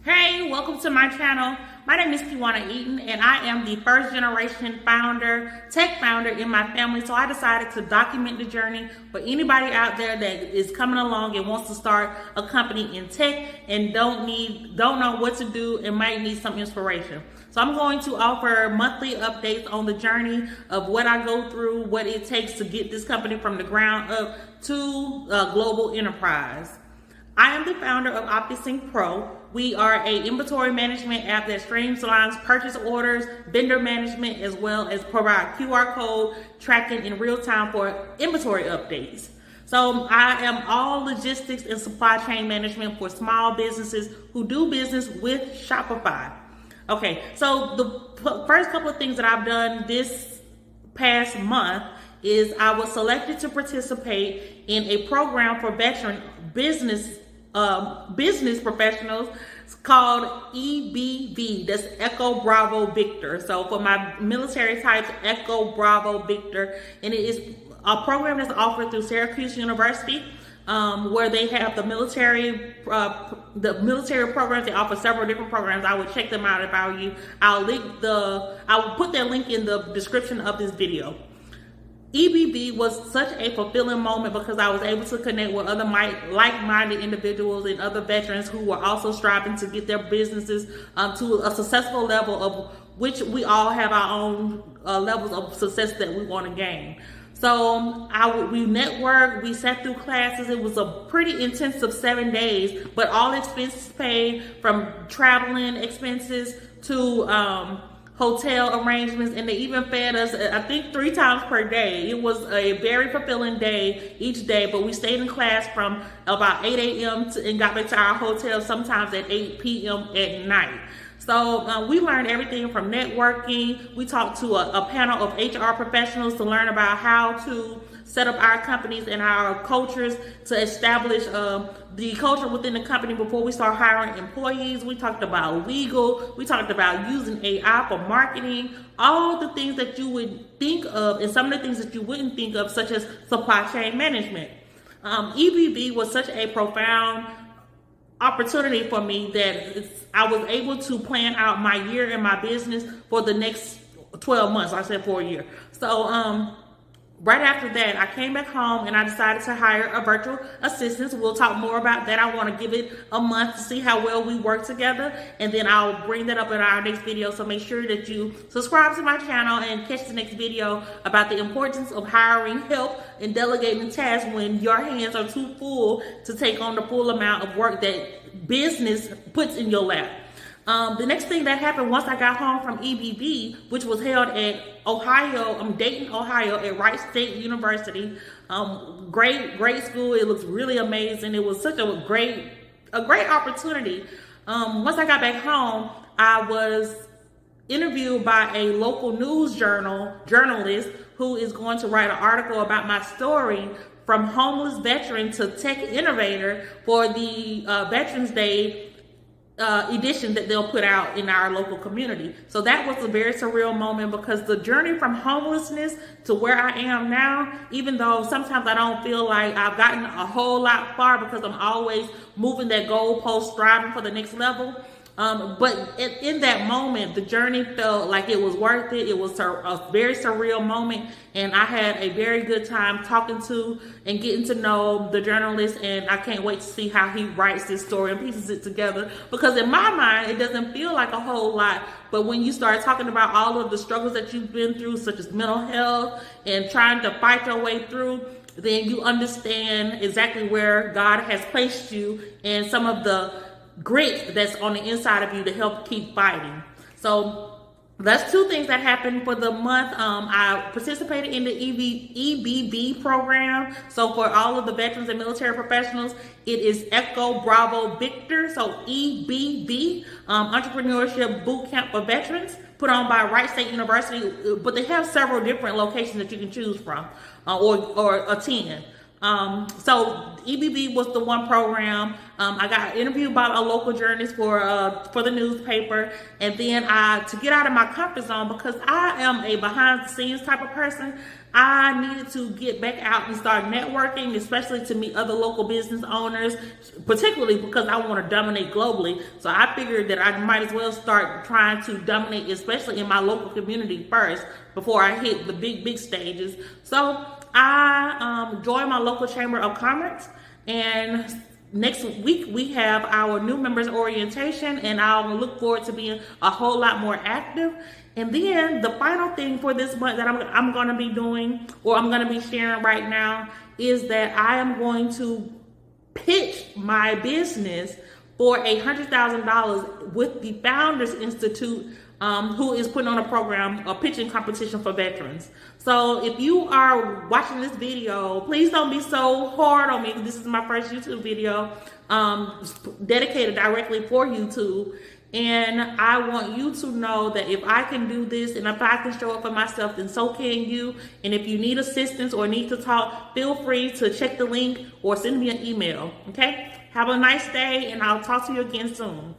Hey, welcome to my channel. My name is Keiwana Eaton, and I am the first generation founder, tech founder in my family. So I decided to document the journey for anybody out there that is coming along and wants to start a company in tech and don't know what to do and might need some inspiration. So I'm going to offer monthly updates on the journey of what I go through, what it takes to get this company from the ground up to a global enterprise. I am the founder of OptiSyncPro. We are an inventory management app that streamlines purchase orders, vendor management, as well as provide QR code tracking in real time for inventory updates. So I am all logistics and supply chain management for small businesses who do business with Shopify. Okay, so the first couple of things that I've done this past month is I was selected to participate in a program for veteran business professionals. It's called EBV. That's Echo Bravo Victor. So for my military types, Echo Bravo Victor, and it is a program that's offered through Syracuse University, where they have the military programs. They offer several different programs. I would check them out if I were you. I will put that link in the description of this video. EBB was such a fulfilling moment because I was able to connect with other like-minded individuals and other veterans who were also striving to get their businesses to a successful level, of which we all have our own levels of success that we want to gain. So we networked, we sat through classes. It was a pretty intensive 7 days, but all expenses paid, from traveling expenses to hotel arrangements, and they even fed us, I think, 3 times per day. It was a very fulfilling day each day, but we stayed in class from about 8 a.m. and got back to our hotel sometimes at 8 p.m. at night. So we learned everything from networking. We talked to a panel of HR professionals to learn about how to set up our companies and our cultures, to establish the culture within the company before we start hiring employees. We talked about legal. We talked about using AI for marketing, all the things that you would think of and some of the things that you wouldn't think of, such as supply chain management. EBB was such a profound opportunity for me that I was able to plan out my year in my business for the next 12 months. I said for a year. So right after that, I came back home and I decided to hire a virtual assistant. We'll talk more about that. I want to give it a month to see how well we work together, and then I'll bring that up in our next video. So make sure that you subscribe to my channel and catch the next video about the importance of hiring help and delegating tasks when your hands are too full to take on the full amount of work that business puts in your lap. The next thing that happened once I got home from EBB, which was held at Dayton, Ohio, at Wright State University. Great school. It looks really amazing. It was such a great opportunity. Once I got back home, I was interviewed by a local news journalist who is going to write an article about my story from homeless veteran to tech innovator for the Veterans Day edition that they'll put out in our local community. So that was a very surreal moment, because the journey from homelessness to where I am now, even though sometimes I don't feel like I've gotten a whole lot far because I'm always moving that goalpost, striving for the next level. But in that moment, the journey felt like it was worth it. It was a very surreal moment, and I had a very good time talking to and getting to know the journalist, and I can't wait to see how he writes this story and pieces it together, because in my mind, it doesn't feel like a whole lot, but when you start talking about all of the struggles that you've been through, such as mental health and trying to fight your way through, then you understand exactly where God has placed you and some of the grit that's on the inside of you to help keep fighting. So that's 2 things that happened for the month. I participated in the EBB program. So for all of the veterans and military professionals, it is Echo Bravo Victor. So EBB, Entrepreneurship Boot Camp for Veterans, put on by Wright State University. But they have several different locations that you can choose from or attend. So EBB was the one program. I got interviewed by a local journalist for the newspaper, and then to get out of my comfort zone, because I am a behind the scenes type of person. I needed to get back out and start networking, especially to meet other local business owners, particularly because I want to dominate globally. So I figured that I might as well start trying to dominate, especially in my local community first, before I hit the big stages. So I joined my local chamber of commerce, and next week we have our new members orientation, and I'll look forward to being a whole lot more active. And then the final thing for this month that I'm going to be doing, or I'm going to be sharing right now, is that I am going to pitch my business for $100,000 with the Founders Institute, who is putting on a program, a pitching competition for veterans. So if you are watching this video, please don't be so hard on me. This is my first YouTube video dedicated directly for YouTube. And I want you to know that if I can do this and if I can show up for myself, then so can you. And if you need assistance or need to talk, feel free to check the link or send me an email. Okay? Have a nice day, and I'll talk to you again soon.